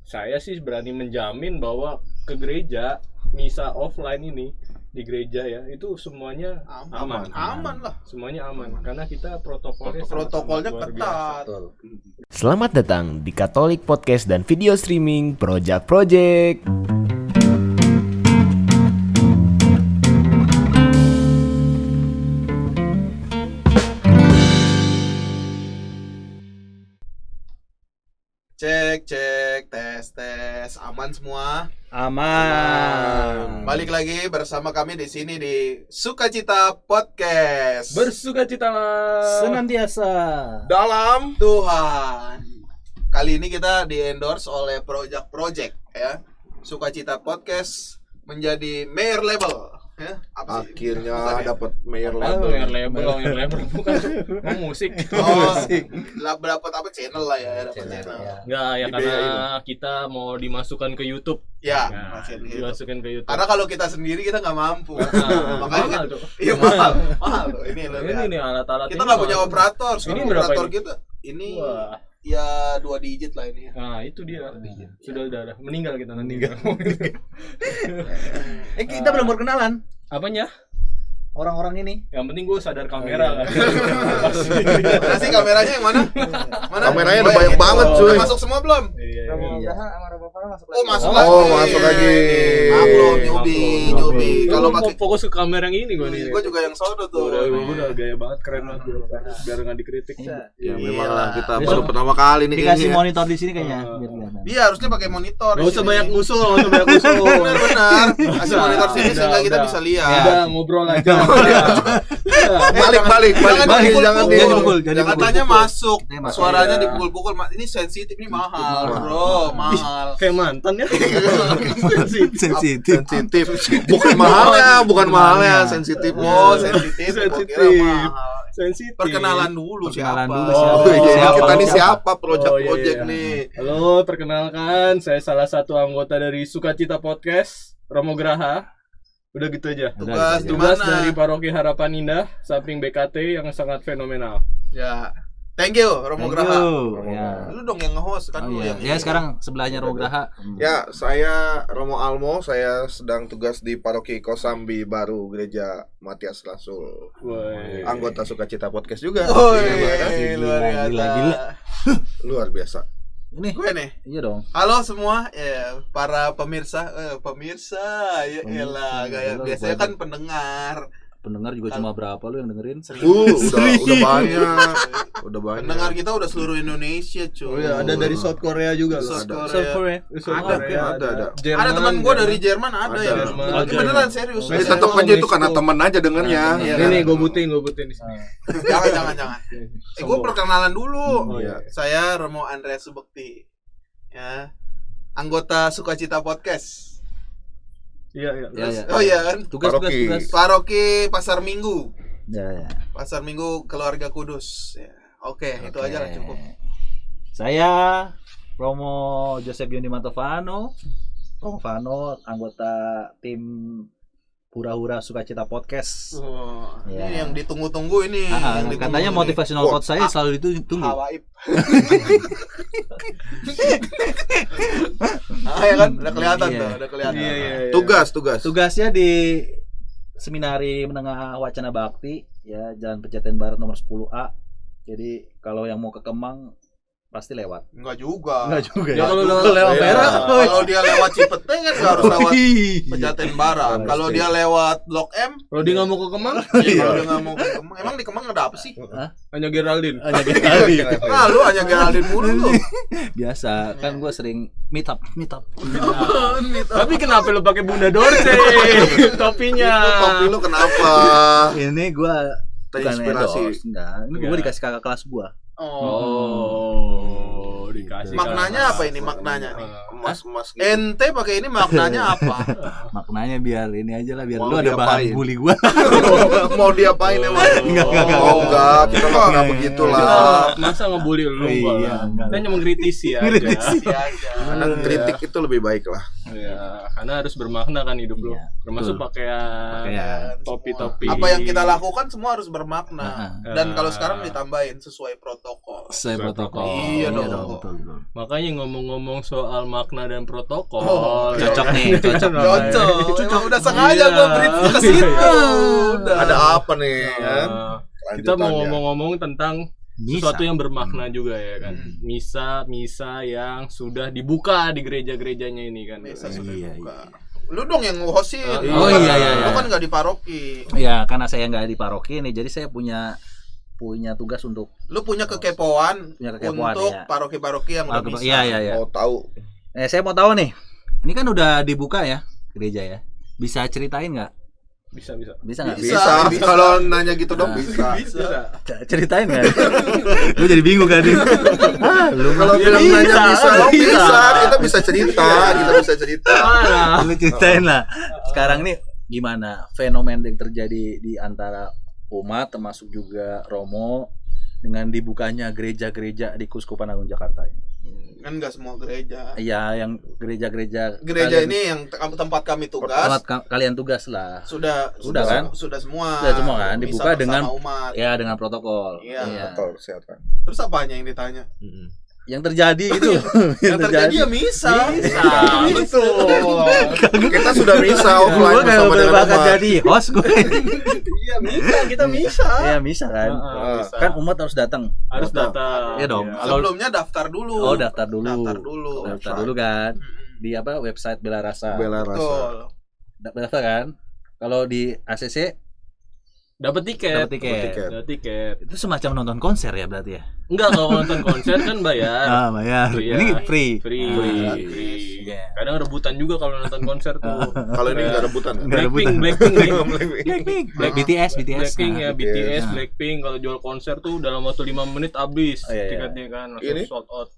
saya sih berani menjamin bahwa ke gereja misa offline ini di gereja ya itu semuanya aman lah, semuanya aman karena kita protokolnya ketat. Selamat datang di Katolik Podcast dan Video Streaming Project. Cek tes aman semua. Aman. Balik lagi bersama kami di sini di Sukacita Podcast. Bersukacitalah Senantiasa dalam Tuhan. Kali ini kita di-endorse oleh Project ya. Sukacita Podcast menjadi mayor label ya. Apa sih? Akhirnya dapat mayor Mayor label. label bukan musik. Dapat apa channel lah ya, dapat channel. Enggak ya karena kita mau dimasukkan ke YouTube. Ya, dimasukkan ke YouTube. Karena kalau kita sendiri kita nggak mampu. Makanya mahal tuh. iya mahal tuh. Ini Ini alat-alat kita nggak punya operator. Ini Sekarang berapa operator ini? kita ini Wah. ya 2 digit lah ini. Nah, itu dia. Sudah meninggal kita nanti. kita belum berkenalan. Apanya? Orang-orang ini. Yang penting gue sadar kamera kan. Mana sih kameranya yang mana? Kameranya udah banyak banget cuy. Udah masuk semua belum? Iya. Oh, masuk lagi. Belum nyobi. Kalau Kalau pakai fokus ke kamera yang ini gue nih. gue juga yang sono tuh. Udah gaya banget, keren banget biar enggak dikritik. Ya memang lah kita baru pertama kali nih Dikasih kayaknya. monitor di sini kayaknya. Biar kelihatan. Iya, harusnya pakai monitor. Enggak usah banyak musuh, Benar. Kasih monitor sini sehingga kita bisa lihat. Udah ngobrol aja. Balik. Jangan dipukul. Katanya masuk. Masuk. Suaranya dipukul-pukul. Ini sensitif, ini mahal, bro. Mahal. Kayak mantan ya. Sensitif. Bukan mahalnya, sensitif. Oh, sensitif. Gua kira mahal. Sensitif. Perkenalan dulu siapa? Kita nih siapa project iya. nih? Halo, perkenalkan saya salah satu anggota dari Sukacita Podcast, Romo Graha. Udah gitu aja. Tugas Tugas dari Paroki Harapan Indah, samping BKT yang sangat fenomenal. Ya. Thank you Romo Graha. Ya. Lu dong yang nge-host kan lu yang. Ya sekarang sebelahnya Romo Graha. Ya, saya Romo Almo, saya sedang tugas di Paroki Kosambi Baru Gereja Matias Rasul. Woi. Anggota Sukacita Podcast juga. Luar biasa. Gila. Luar biasa. Ini Gue nih. iya dong. Halo semua, para pemirsa, ya elah, kayak biasanya kan Pendengar juga cuma berapa lu yang dengerin? Udah banyak. Pendengar kita udah seluruh Indonesia, cuy. Oh iya, ada dari South Korea juga loh. South Korea. Ada. Ada teman gue dari Jerman ada ya. Jerman. Beneran serius. Tetap aja itu karena teman aja dengernya. Ini gue butin di sini. Jangan. Gue perkenalan dulu. Oh, iya. Saya Romo Andreas Subekti. Ya. Anggota Sukacita Podcast. Iya. Oh iya kan? Tugas. Paroki Pasar Minggu. Ya. Pasar Minggu Keluarga Kudus. Ya. Oke, itu aja lah cukup. Saya Romo Joseph Yundi Mantovano, anggota tim Hura-Hura Sukacita Podcast. Ini yang ditunggu-tunggu ini. Yang ditunggu Katanya ini. motivational quote saya selalu ditunggu. Hawaib. Ya kan? Udah kelihatan tuh, udah kelihatan. Iya. Tugas. Tugasnya di Seminari Menengah Wacana Bakti, ya, Jalan Pejaten Barat nomor 10A. Jadi kalau yang mau ke Kemang pasti lewat. Enggak juga. Ya kalau lewat Perak. Kalau dia lewat Cipete kan enggak harus lewat Pejaten Barat. Kalau dia lewat Blok M, Kalau dia nggak mau ke Kemang, kalau dia enggak mau ke Kemang, emang di Kemang ada apa sih? hanya Geraldine. Lu hanya Geraldine mulu lu. Biasa, kan gue sering meet up. Tapi kenapa lu pakai Bunda Dorce topinya? Itu topi lu kenapa? Ini gue Terinspirasi. Enggak, ini gue dikasih kakak kelas gue. Oh, dikasih. Maknanya apa ini maknanya nih? Emas gitu. Ente pakai ini maknanya apa? Maknanya biar ini aja lah, biar Mau lu ada bahan diapain? bully gue. Mau diapain emang? Enggak, kita enggak pernah begitulah. Masa ngebully lu? Iya, enggak. Kita cuma mengkritisi aja. Karena kritik itu lebih baik lah. Ya, karena harus bermakna kan hidup lu. Iya, Termasuk pakaian, topi-topi. Apa yang kita lakukan semua harus bermakna. Dan kalau sekarang ditambahin sesuai protokol. Sesuai protokol. Iya dong. Betul. Makanya ngomong-ngomong soal makna dan protokol, Cocok nih, cocok. Cocok. Emang udah sengaja Iya. gua bridge ke situ. Udah. Ada apa nih ya? Kita mau Lanjutannya. ngomong-ngomong tentang Misa. sesuatu yang bermakna juga ya kan. Misa yang sudah dibuka di gereja-gerejanya ini kan. Misa sudah Iya, buka. Lu dong yang nge-hostin. Oh, iya. Lu kan enggak di paroki. Ya, karena saya nggak di paroki nih, jadi saya punya tugas untuk Lu punya kekepoan, untuk ya. paroki-paroki yang udah bisa. Iya. Mau tahu Saya mau tahu nih. Ini kan udah dibuka ya gereja ya. Bisa ceritain nggak? Bisa. Bisa nggak? Bisa. bisa. Kalau nanya gitu dong Nah. bisa. Ceritain nggak? Gue jadi bingung kan. Lu Kalau bilang nanya bisa dong bisa. Kita bisa cerita. Lu ceritain lah. Sekarang nih gimana fenomena yang terjadi di antara umat termasuk juga Romo dengan dibukanya gereja-gereja di Keuskupan Agung Jakarta ini? Kan enggak semua gereja. Iya, yang gereja-gereja Gereja ini yang tempat kami tugas kalian tugas lah. sudah kan? Sudah semua. Sudah semua kan? Bisa Dibuka dengan bersama umat. Ya dengan protokol. Iya. Protokol kesehatan. Terus apanya yang ditanya? Yang terjadi itu. Yang terjadi ya misa. Betul. Kita sudah bisa Gue offline gak bersama dengan berbakat umat. jadi host gue. Iya misa, kita misa. Iya bisa kan. Bisa. Kan umat harus datang. Harus datang. Iya dong. Kalau Sebelumnya daftar dulu. oh daftar dulu. Daftar dulu. Daftar dulu kan. Di apa website Bela Rasa. Bela rasa. Betul. Daftar kan. Kalau di ACC Dapat tiket. tiket. Dapat tiket. itu semacam nonton konser ya berarti ya. Enggak, kalau nonton konser kan bayar. Bayar. Iya. Ini free. Free. Iya. Kadang rebutan juga kalau nonton konser tuh. Kalau ini nggak rebutan. Nggak Blackpink. Black BTS. Blackpink ya, BTS. BTS, Nah. Blackpink kalau jual konser tuh dalam waktu 5 menit habis Oh, iya. tiketnya kan langsung Ini? sold out.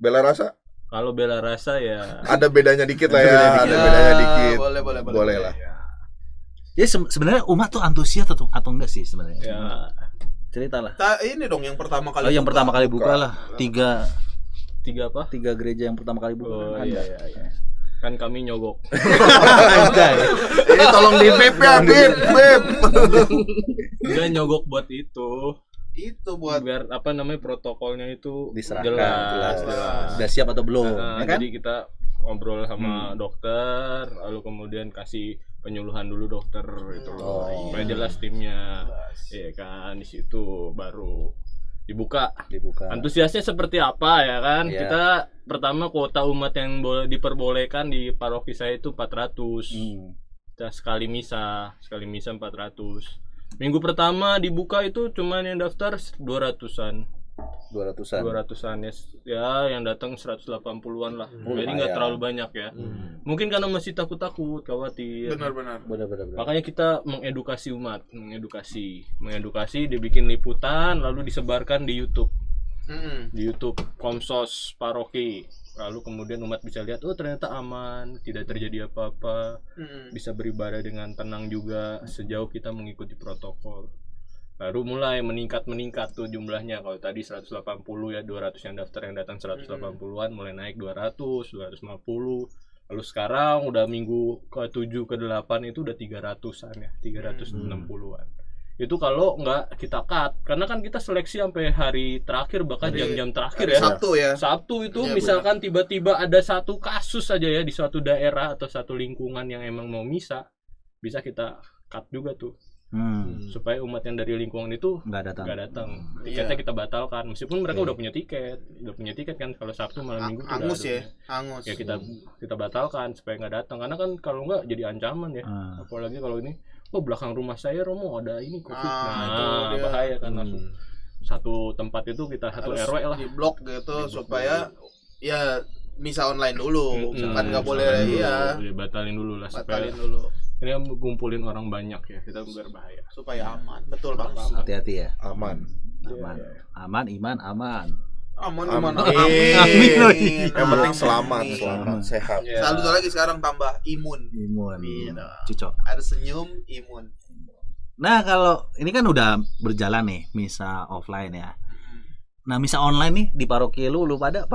Bela rasa Kalau Bela Rasa ya ada bedanya dikit lah Ada ya. bedanya Ada Ya, bedanya dikit. Boleh lah. Ya sebenarnya umat tuh antusias atau enggak sih sebenarnya? ya Ceritalah. Ini dong yang pertama kali. Oh yang buka. pertama kali buka lah. Tiga apa? gereja yang pertama kali buka. Oh Kan iya. Kan kami nyogok. Anjay. Ini tolong di bip ya, bip. Udah nyogok buat itu. Itu buat Biar apa namanya protokolnya itu Diserahkan, jelas. Udah siap atau belum? Ya kan? Jadi kita ngobrol sama dokter, lalu kemudian kasih penyuluhan dulu dokter itu loh. Supaya jelas timnya. Iya kan, di situ baru dibuka. Antusiasnya seperti apa ya kan? Iya. Kita pertama kuota umat yang boleh diperbolehkan di paroki saya itu 400. Kita sekali misa 400. Minggu pertama dibuka itu cuman yang daftar 200-an. 200-an ya, yang datang 180-an lah. Jadi nggak terlalu banyak ya. Mungkin karena masih takut-takut, khawatir. benar-benar. Makanya kita mengedukasi umat, mengedukasi, dibikin liputan, lalu disebarkan di YouTube. Di YouTube Komsos Paroki. Lalu kemudian umat bisa lihat, oh ternyata aman, tidak terjadi apa-apa, bisa beribadah dengan tenang juga sejauh kita mengikuti protokol. Baru mulai meningkat tuh jumlahnya. Kalau tadi 180 ya, 200 yang daftar, yang datang 180-an, mulai naik 200, 250. Lalu sekarang udah minggu ke-7 ke-8 itu udah 300-an ya, 360-an. Itu kalau nggak kita cut, karena kan kita seleksi sampai hari terakhir, bahkan jam-jam terakhir ya. Sabtu itu Ya, misalkan tiba-tiba ada satu kasus saja ya di suatu daerah atau satu lingkungan yang emang mau misa, bisa kita cut juga tuh. Supaya umat yang dari lingkungan itu nggak datang. Tiketnya kita batalkan, meskipun mereka udah punya tiket kan. Kalau Sabtu malam Minggu Angus ya kita batalkan supaya nggak datang, karena kan kalau nggak jadi ancaman ya. Apalagi kalau ini, belakang rumah saya Romo ada ini COVID, bahaya kan. Langsung satu tempat itu kita satu harus RW lah di blok gitu supaya ya misa online dulu. Kan nggak boleh batalin dulu lah supaya dulu. Ini ngumpulin orang banyak ya, kita berbahaya. Supaya aman. Betul Bang. Hati-hati ya. Aman. Aman, iman, aman. Amin. Yang penting selamat, sehat. Satu lagi sekarang tambah imun. Cocok. Ada senyum, imun. Nah kalau ini kan udah berjalan nih misa offline ya. Nah misa online nih di paroki lu pada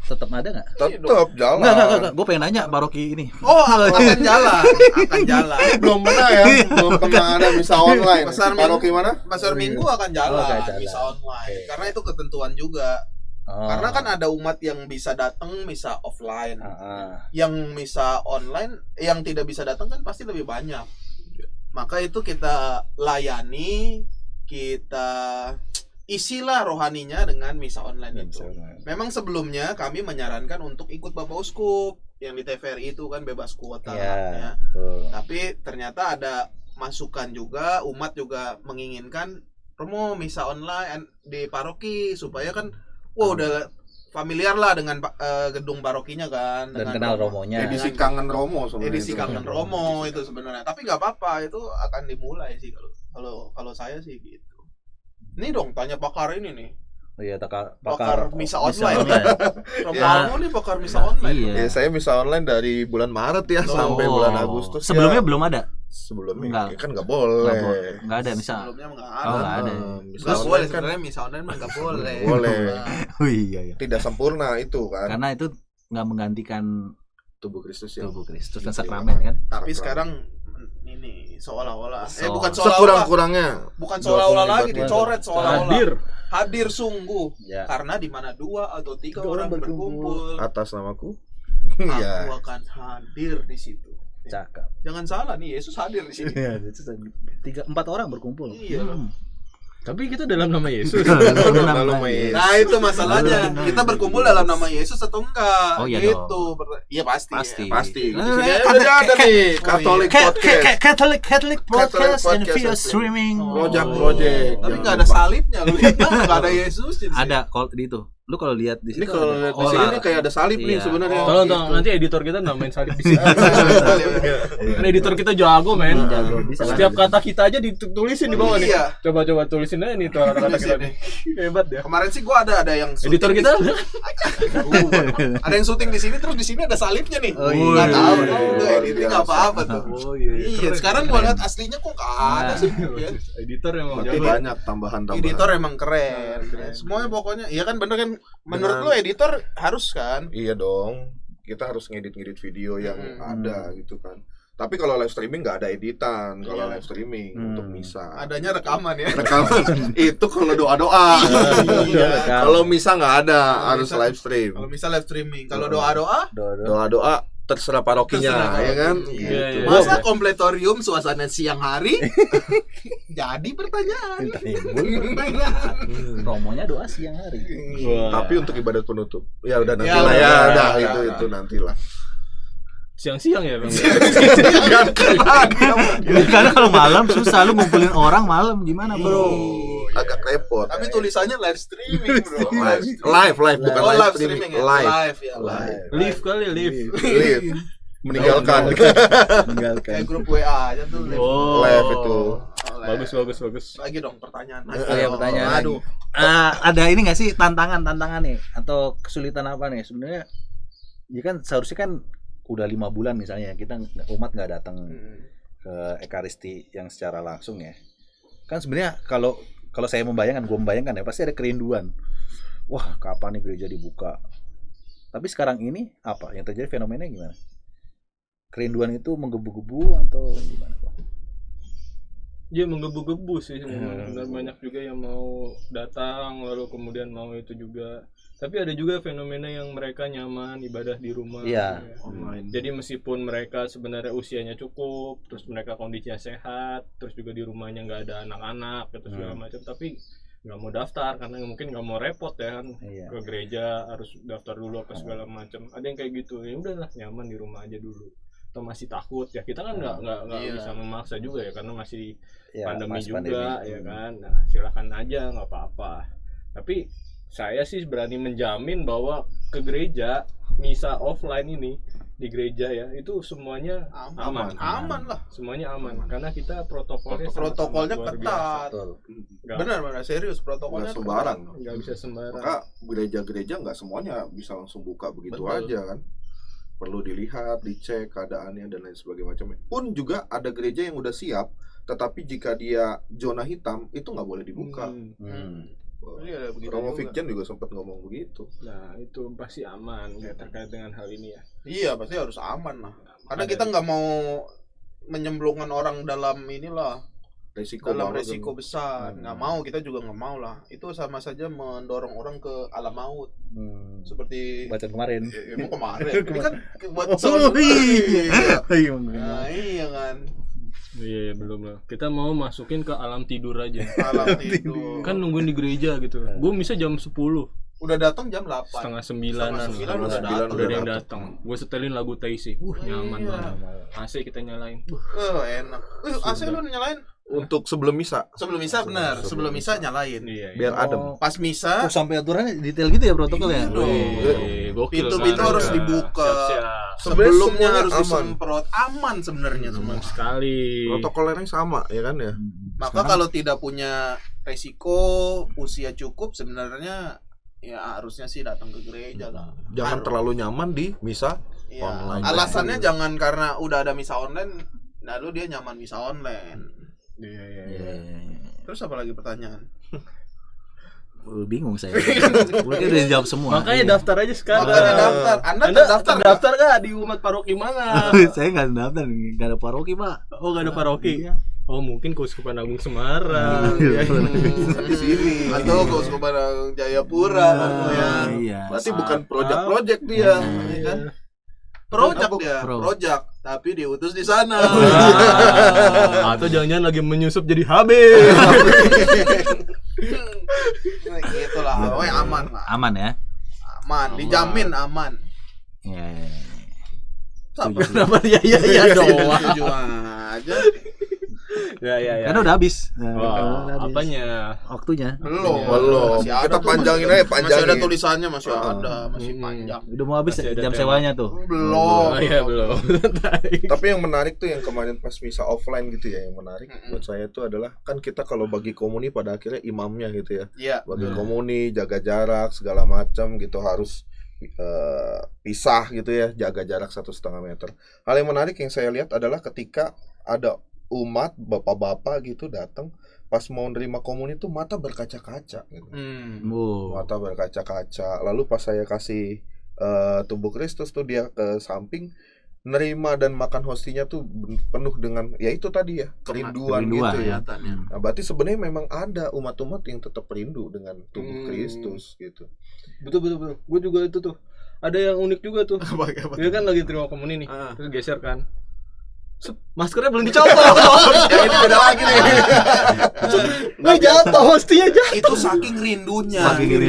tetap ada nggak? Tetap jalan. Enggak. Gue pengen nanya paroki ini. Akan jalan. Belum pernah ya, belum pernah ada misa online. Pasar Paroki mana? Pasar Minggu akan jalan misa online. Karena itu ketentuan juga. Karena kan ada umat yang bisa datang misa offline, yang misa online, yang tidak bisa datang kan pasti lebih banyak. Maka itu kita layani, kita isilah rohaninya dengan misa online itu. Memang sebelumnya kami menyarankan untuk ikut Bapak Uskup yang di TVRI itu kan bebas kuota ya. Tapi ternyata ada masukan juga, umat juga menginginkan promo misa online di paroki supaya kan udah familiar lah dengan gedung parokinya kan, dan dengan kenal romonya. Edisi kangen Romo sebenarnya. Edisi kangen Romo itu sebenarnya. Tapi nggak apa-apa, itu akan dimulai sih kalau saya sih gitu. Ini dong tanya pakar ini nih. Oh iya, pakar misa online. Romo nih pakar misa online. Iya. Ya, saya misa online dari bulan Maret ya sampai bulan Agustus. Sebelumnya belum ada. Sebelumnya kan nggak boleh. Nggak ada misa. Sebelumnya nggak ada. Nggak ada. Nggak boleh sebenarnya misa online mah nggak boleh. Boleh. Oh iya. Tidak sempurna itu kan. Karena itu nggak menggantikan tubuh Kristus ya. Tubuh Kristus dan sakramen kan. Tapi sekarang ini seolah-olah bukan seolah-olah kurang-kurangnya. Bukan seolah-olah lagi dicoret seolah-olah. Hadir sungguh ya. Karena di mana 2 atau 3 orang berkumpul atas namaku, aku akan hadir di situ. Cakep. Jangan salah nih, Yesus hadir di sini. 4 orang berkumpul. Iya. Tapi kita dalam nama Yesus. Nah itu masalahnya. Kita berkumpul dalam nama Yesus atau enggak? Oh iya gitu. Iya pasti. Pasti. Ya. Di sini ada nih Catholic Podcast. Catholic Podcast and video streaming. Project. Tapi nggak ada salibnya, lu lihat nggak ada Yesus. Ada kalau di itu. Lu kalau lihat di Ini situ. kalau lihat di sini kayak ada salib nih sebenarnya. Tolong nanti editor kita namain salib di sini. Kan editor kita jago, men. Setiap kata kita aja ditulisin di bawah nih. Coba tulisin aja nih tuh kata-kata kita nih. Hebat ya. Kemarin sih gua ada yang editor kita ada yang syuting di sini terus di sini ada salibnya nih. Enggak tahu tuh editing apa-apa tuh. Oh iya. Sekarang gua lihat aslinya kok enggak ada sih. Editor emang Berarti jago. banyak tambahan-tambahan. Editor emang keren. Semuanya pokoknya. Iya kan bener kan. Menurut lu editor harus kan? Iya dong. Kita harus ngedit-ngedit video yang ada gitu kan. Tapi kalau live streaming nggak ada editan. Kalau live streaming untuk misa. Adanya rekaman ya. Rekaman itu kalau doa-doa. Kalau misa nggak ada, harus live stream. Kalau misa live streaming. Kalau doa-doa? Doa-doa terserah parokinya, ya kan? Gitu. Masa kompletorium suasana siang hari? Jadi pertanyaan. Romonya doa siang hari. Tapi untuk ibadat penutup, ya udah nantilah ya, udah itu nantilah. Siang-siang ya, Bang. Karena kalau malam susah lu ngumpulin orang malam gimana, Bro? Agak repot. Tapi tulisannya live streaming, Bro. Live bukan Oh, live streaming. ya. Live. Live kali, live. Meninggalkan. Kayak grup WA aja tuh. Live itu. Bagus. Lagi dong pertanyaan. Pertanyaan. Aduh. Ada ini nggak sih tantangan nih atau kesulitan apa nih sebenarnya? Ya kan seharusnya kan udah 5 bulan misalnya kita umat nggak datang ke Ekaristi yang secara langsung ya. Kan sebenarnya kalau saya membayangkan ya pasti ada kerinduan. Wah, kapan nih gereja dibuka? Tapi sekarang ini apa yang terjadi, fenomenanya gimana? Kerinduan itu menggebu-gebu atau gimana, Pak? Dia menggebu-gebu sih, benar banyak juga yang mau datang lalu kemudian mau itu juga. Tapi ada juga fenomena yang mereka nyaman ibadah di rumah. Iya. Ya. Jadi meskipun mereka sebenarnya usianya cukup, terus mereka kondisinya sehat, terus juga di rumahnya nggak ada anak-anak atau segala macam, tapi nggak mau daftar karena mungkin nggak mau repot ya kan, ke gereja harus daftar dulu apa segala macam. Ada yang kayak gitu, ya udahlah nyaman di rumah aja dulu. Atau masih takut ya, kita kan nggak bisa memaksa juga ya karena masih pandemi juga ya kan. Nah silakan aja, nggak apa-apa. Tapi saya sih berani menjamin bahwa ke gereja misa offline ini di gereja ya itu semuanya aman lah, semuanya aman karena kita protokolnya ketat. Benar serius, protokolnya sembarang, nggak bisa sembarang. Maka gereja-gereja nggak semuanya bisa langsung buka begitu aja kan, perlu dilihat, dicek keadaannya dan lain sebagainya macamnya. Pun juga ada gereja yang udah siap, tetapi jika dia zona hitam itu nggak boleh dibuka. Romo Fikjan juga sempat ngomong begitu. Nah itu pasti aman ya terkait dengan hal ini ya. Iya pasti harus aman lah. Karena kita nggak mau menyemplungkan orang dalam inilah resiko besar. Nggak mau, kita juga nggak mau lah. Itu sama saja mendorong orang ke alam maut. Seperti bacaan kemarin. Emang kemarin. Ini kan buat iya kan. Iya, belum lah. Kita mau masukin ke alam tidur aja. Alam tidur. Kan nungguin di gereja gitu. Gue bisa jam 10. Udah datang jam 8. Setengah 9-an udah ada yang datang. Gue setelin lagu Taisi. Nyaman banget. AC kita nyalain. Enak. AC lu nyalain? Untuk sebelum misa. Sebelum misa benar. Sebelum misa nyalain. Iya. Biar adem. Pas misa Sampai aturannya detail gitu ya protokolnya. pintu-pintu harus dibuka. Sebelumnya harus disemprot. Aman sebenarnya semua. Sekali. Protokolnya sama ya kan ya. Maka kalau tidak punya resiko, usia cukup sebenarnya ya harusnya sih datang ke gereja lah. Jangan terlalu nyaman di misa online. Alasannya jangan karena udah ada misa online, lalu dia nyaman misa online. Iya. Terus apa lagi pertanyaan? Bingung saya. Mungkin udah dijawab semua. Makanya daftar aja sekarang. Makanya daftar. Anda daftar nggak di umat paroki mana? Saya nggak daftar, nggak ada paroki Pak. Oh, nggak ada paroki. Iya. Oh, mungkin Keuskupan Agung Semarang. Di sini atau Keuskupan Agung Jayapura ya. Iya. Berarti bukan project dia, ya kan? Project, tapi diutus di sana. Atau jangan-jangan lagi menyusup jadi HB. Gitulah, aman lah. Aman ya. Aman, dijamin aman. Iya. Kenapa ya doang? Setuju aja. Ya. Karena udah habis. Apanya? Waktunya. Belum. Masih ada Kita tuh, panjangin masih, aja, panjangin. Masih ada tulisannya, masih ada, masih panjang. Udah mau habis Masih ada jam tema. sewanya tuh. Belum. Belum. Tapi yang menarik tuh yang kemarin pas misa offline gitu ya, yang menarik buat saya itu adalah kan kita kalau bagi komuni pada akhirnya imamnya gitu ya. Iya. Bagi komuni, jaga jarak segala macam gitu, harus pisah gitu ya, jaga jarak 1,5 meter. Hal yang menarik yang saya lihat adalah ketika ada umat bapak-bapak gitu datang pas mau nerima komuni tuh mata berkaca-kaca gitu. Mata berkaca-kaca. Lalu pas saya kasih tubuh Kristus tuh dia ke samping nerima dan makan hostinya tuh penuh dengan ya itu tadi ya kerinduan gitu ya. Nah, berarti sebenarnya memang ada umat-umat yang tetap rindu dengan tubuh Kristus gitu. Betul. Gue juga itu tuh. Ada yang unik juga tuh. Dia kan lagi terima komuni nih. Terus geser kan. Maskernya belum dicopot. Ya ini beda lagi nih. Nggak jatuh, hostinya jatuh. Itu saking rindunya. Saking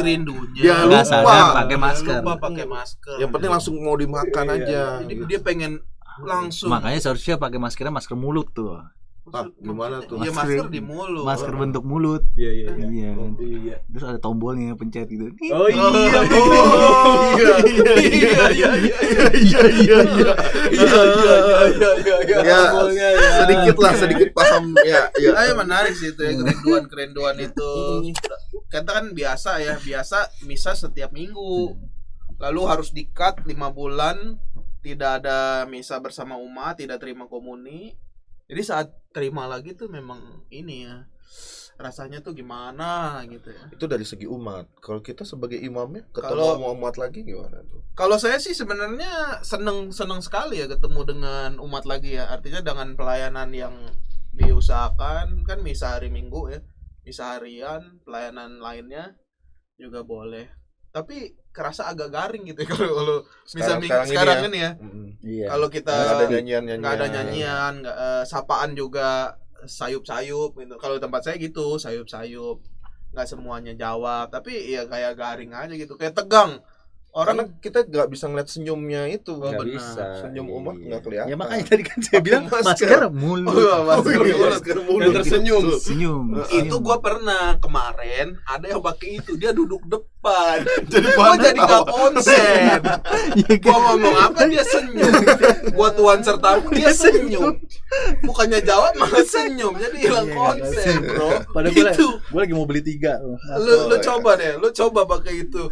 rindunya. Dia Nggak lupa sadar pakai masker. Lupa pakai masker. Yang penting langsung mau dimakan aja. Jadi dia pengen langsung. Makanya seharusnya pakai maskernya masker mulut tuh. Gimana tuh? Iya, masker di mulut. Masker bentuk mulut. Iya. Iya. Terus ada tombolnya pencet gitu. Oh iya. Ya, sedikit paham ya. Ayo menarik sih itu ya, kerinduan itu. Kita kan biasa misa setiap minggu. Lalu harus di-cut 5 bulan tidak ada misa bersama umat, tidak terima komuni. Jadi saat terima lagi tuh memang ini ya, rasanya tuh gimana gitu ya. Itu dari segi umat. Kalau kita sebagai imamnya ketemu sama umat lagi gimana tuh? Kalau saya sih sebenarnya seneng sekali ya ketemu dengan umat lagi ya. Artinya dengan pelayanan yang diusahakan kan misa hari Minggu ya, misa harian, pelayanan lainnya juga boleh. Tapi kerasa agak garing gitu ya kalau misa sekarang ini ya. Iya. Kalau kita nggak ada nyanyian, nggak sapaan juga sayup-sayup gitu. Kalau tempat saya gitu sayup-sayup, nggak semuanya jawab, tapi ya kayak garing aja gitu, kayak tegang. Karena kita nggak bisa ngeliat senyumnya itu. Nggak bisa. Senyum umat nggak kelihatan. Ya makanya tadi kan saya bilang masker mulut. Masker mulut. Yang tersenyum. Senyum. Itu gua pernah kemarin ada yang pakai itu, dia duduk depan. Jadi gua jadi nggak konsen. Gua ngomong apa dia senyum. Gua tuan sertamu dia senyum. Bukannya jawab malah senyum. Jadi hilang konsen, bro. Padahal gue lagi mau beli 3. Lu coba deh, lu coba pakai itu.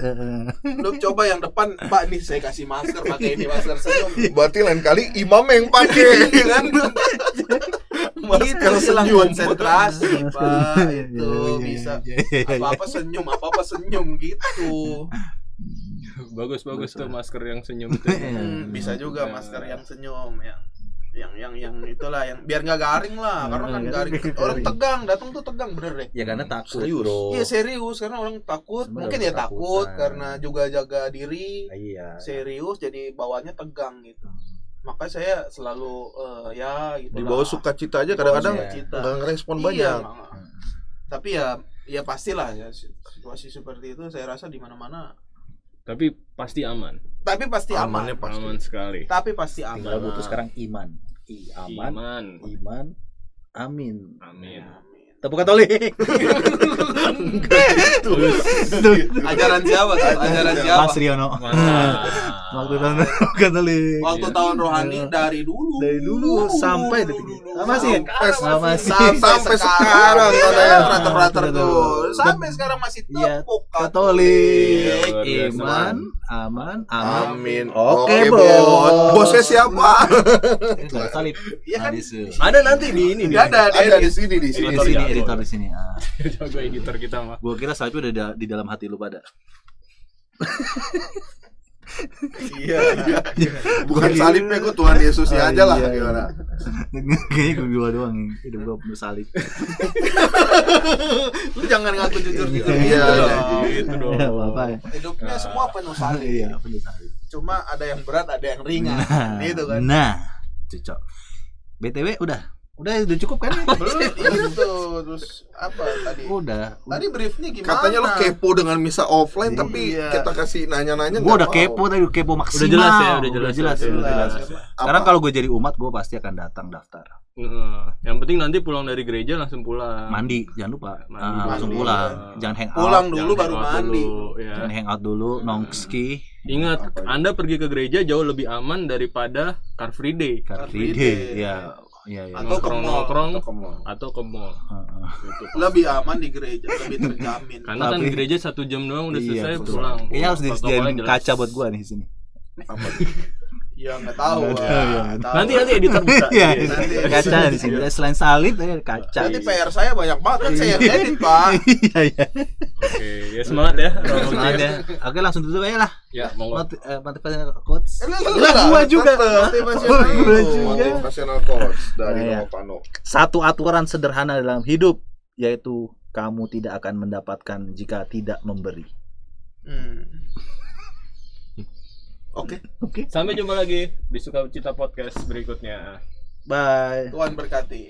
Lu coba yang depan, Pak nih saya kasih masker, pakai ini masker senyum. Berarti lain kali imam yang pakai kan. Itu hilang konsentrasi, Pak. Itu bisa apa-apa senyum gitu. Bagus tuh masker yang senyum itu. Bisa juga masker yang senyum yang itulah yang biar nggak garing lah, karena kan garing orang tegang datang tuh tegang bener deh Ya karena takut, Serius. bro. iya serius karena orang takut Sebenarnya mungkin ya ketakutan. takut karena juga jaga diri Iya. serius jadi bawanya tegang gitu makanya saya selalu ya gitu Dibawa sukacita aja kadang-kadang sukacita. nggak ngerespon Iya, banyak. tapi ya pastilah ya situasi seperti itu saya rasa di mana-mana Tapi pasti aman. tapi pasti Amannya aman pasti. Aman sekali. tapi pasti Tinggal aman butuh sekarang iman. Aman. Iman. Amin. Amin. Tepuk Katolik. ajaran siapa tuh? Ajaran siapa? Mas Riono. Mantap. Waktu tahun Katolik. Waktu tahun rohani dari dulu. Dari dulu sampai detik ini. Masih. Sampai sekarang katanya. Frater tuh. Sampai sekarang masih Iya, tepuk Katolik. Luar biasa. Iman, aman, aman. Amin. Oke, Bos. Bos. Bosnya siapa? Enggak salib. Iya kan? Ada nanti di ini Enggak ada Ada di edit. sini di Di sini. sini editor di sini. Jago editor kita mah. Gua kira salibnya udah di dalam hati lu pada. Iya. Bukan salibnya gue Tuhan Yesusnya aja lah Iya, iya. gimana. Kayaknya gua doang yang hidup gua penuh salib. Lu jangan ngaku jujur gitu. Iya, Gitu dong. Ya, apa ya? Hidupnya semua penuh salib. Iya, penuh salib. Cuma ada yang berat, ada yang ringan. Gitu kan. Nah, cocok. BTW udah cukup kan? Belum itu terus apa tadi? Udah. Tadi briefnya gimana? Katanya lo kepo dengan misa offline Iya. tapi kita kasih nanya-nanya Gua udah nggak kepo mau. tadi, kepo maksimal. jelas ya, udah jelas. jelas. Jelas. Sekarang kalau gue jadi umat, gue pasti akan datang daftar. Yang penting nanti pulang dari gereja langsung pulang. Mandi, jangan lupa. Mandi Langsung dulu. pulang. Jangan hang out. Pulang dulu Jangan baru hangout mandi. dulu, ya. Jangan hang out dulu, nongski, Ingat, Anda pergi ke gereja jauh lebih aman daripada Car Free Day. Car Free Free Day. Day. Iya. Atau ke mall. nongkrong Come on. atau ke mall. Gitu. Lebih aman di gereja, lebih terjamin. Karena kan Tapi- gereja 1 jam doang udah Iya, selesai betul. pulang. Kayaknya harus disediain Protokolnya jelas. kaca buat gue nih di sini. Apa? Ya nggak tahu. Nggak tahu, Wah, ya. nggak tahu. Nanti editor bisa. Iya, nanti. kaca di sini. Selain salib, ada kaca. Nanti PR saya banyak banget kan saya yang edit, Pak. Iya. Oke, ya semangat ya. Semangat ya. Oke, langsung tutup aja lah. Ya, monggo. Motivational quotes. Gua juga. Motivasional Gua itu. juga. Motivational quotes dari Iya. Novano. Satu aturan sederhana dalam hidup, yaitu kamu tidak akan mendapatkan jika tidak memberi. Oke. Sampai jumpa lagi di Sukacita Podcast berikutnya. Bye. Tuhan berkati.